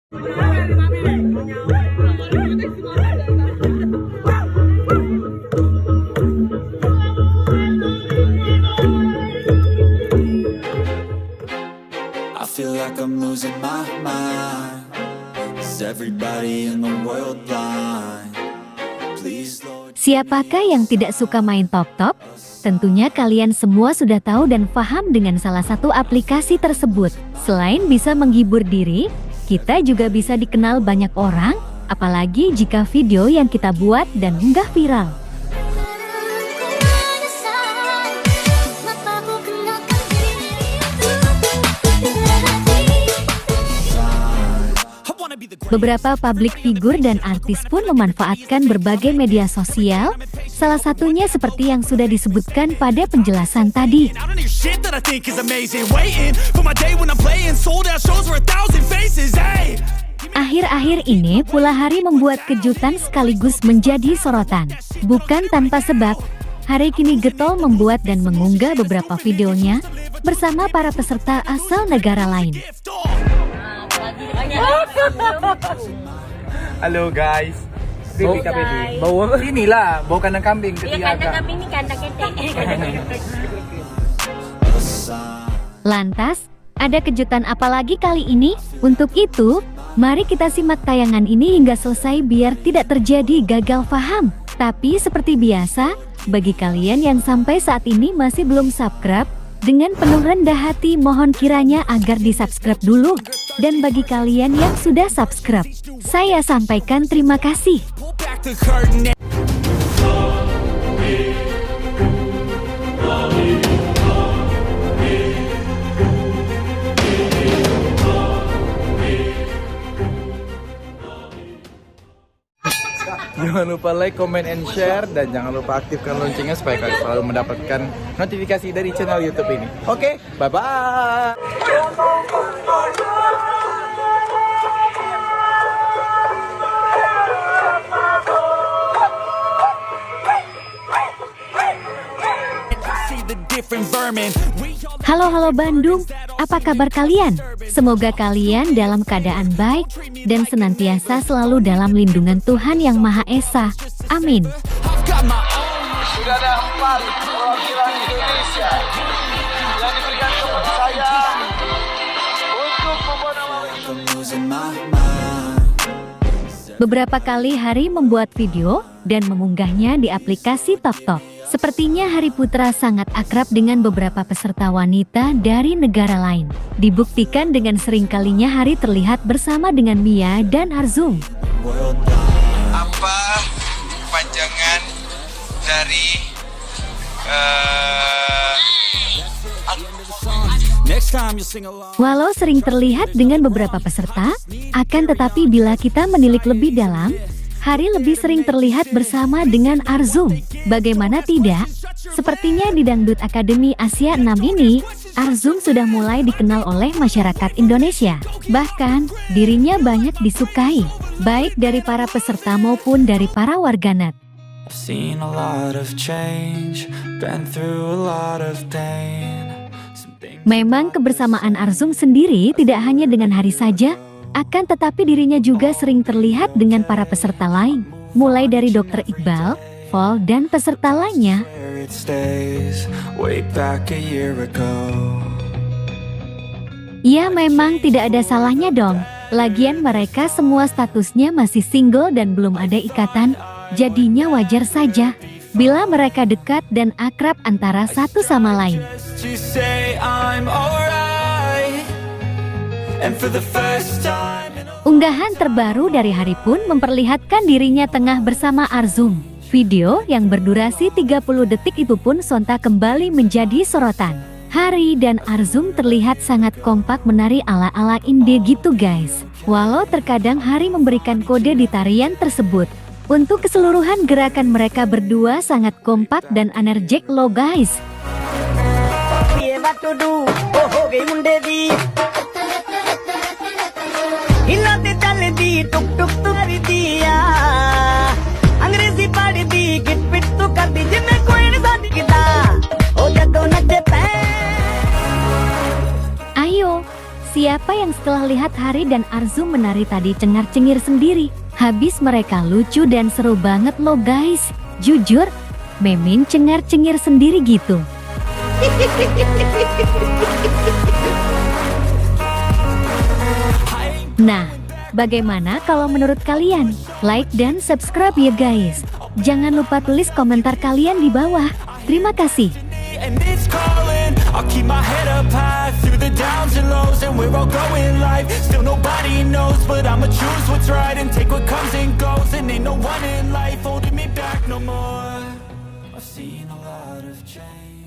I feel like I'm losing my mind. Is everybody in the world blind? Please, Lord. Siapakah yang tidak suka main TokTok? Tentunya kalian semua sudah tahu dan paham dengan salah satu aplikasi tersebut. Selain bisa menghibur diri, kita juga bisa dikenal banyak orang, apalagi jika video yang kita buat dan unggah viral. Beberapa public figure dan artis pun memanfaatkan berbagai media sosial, salah satunya seperti yang sudah disebutkan pada penjelasan tadi. Akhir-akhir ini pula Hari membuat kejutan sekaligus menjadi sorotan. Bukan tanpa sebab, Hari kini getol membuat dan mengunggah beberapa videonya bersama para peserta asal negara lain. Halo guys. Bawa guys. Bawa inilah, bawa kandang kambing Ya ketiga. kandang kambing ini kandang ketek. Lantas, ada kejutan apa lagi kali ini? Untuk itu, mari kita simak tayangan ini hingga selesai biar tidak terjadi gagal paham. Tapi seperti biasa, bagi kalian yang sampai saat ini masih belum subscribe, dengan penuh rendah hati mohon kiranya agar di-subscribe dulu. Dan bagi kalian yang sudah subscribe, saya sampaikan terima kasih. Jangan lupa like, comment, and share. Dan jangan lupa aktifkan loncengnya supaya kalian selalu mendapatkan notifikasi dari channel YouTube ini. Oke, bye-bye. Halo Bandung, apa kabar kalian? Semoga kalian dalam keadaan baik dan senantiasa selalu dalam lindungan Tuhan Yang Maha Esa. Amin. Sudah ada 4 perwakilan Indonesia yang diberikan kepada saya untuk membawa nama I'm losing my mind. Beberapa kali Hari membuat video dan mengunggahnya di aplikasi TokTok. Sepertinya Hari Putra sangat akrab dengan beberapa peserta wanita dari negara lain. Dibuktikan dengan seringkalinya Hari terlihat bersama dengan Mia dan Arzum. apa kepanjangan dari Walau sering terlihat dengan beberapa peserta, akan tetapi bila kita menilik lebih dalam, Hari lebih sering terlihat bersama dengan Arzum. Bagaimana tidak? Sepertinya di Dangdut Akademi Asia 6 ini, Arzum sudah mulai dikenal oleh masyarakat Indonesia. Bahkan, dirinya banyak disukai, baik dari para peserta maupun dari para warganet. I've seen a lot of change, been through a lot of pain. Memang kebersamaan Arzum sendiri tidak hanya dengan Hari saja, akan tetapi dirinya juga sering terlihat dengan para peserta lain, mulai dari Dr. Iqbal, Vol, dan peserta lainnya. It stays way back a year ago. Ya memang tidak ada salahnya dong, lagian mereka semua statusnya masih single dan belum ada ikatan, jadinya wajar saja bila mereka dekat dan akrab antara satu sama lain. To say I'm alright. And for the first time in a Unggahan terbaru dari Hari pun memperlihatkan dirinya tengah bersama Arzum. Video yang berdurasi 30 detik itu pun sontak kembali menjadi sorotan. Hari dan Arzum terlihat sangat kompak menari ala-ala indie gitu guys. Walau terkadang Hari memberikan kode di tarian tersebut, untuk keseluruhan gerakan mereka berdua sangat kompak dan energetik loh guys. Ayo, siapa yang Setelah lihat Hari dan Arzum menari tadi cengar-cengir sendiri, habis mereka lucu dan seru banget loh guys. Jujur, Memin cengar-cengir sendiri gitu. Nah, bagaimana kalau menurut kalian? Like dan subscribe ya guys. Jangan lupa tulis komentar kalian di bawah. Terima kasih. And it's calling, I'll keep my head up high through the downs and lows, and we're all going live. Still nobody knows, but I'ma choose what's right and take what comes and goes. And ain't no one in life holding me back no more. I've seen a lot of change.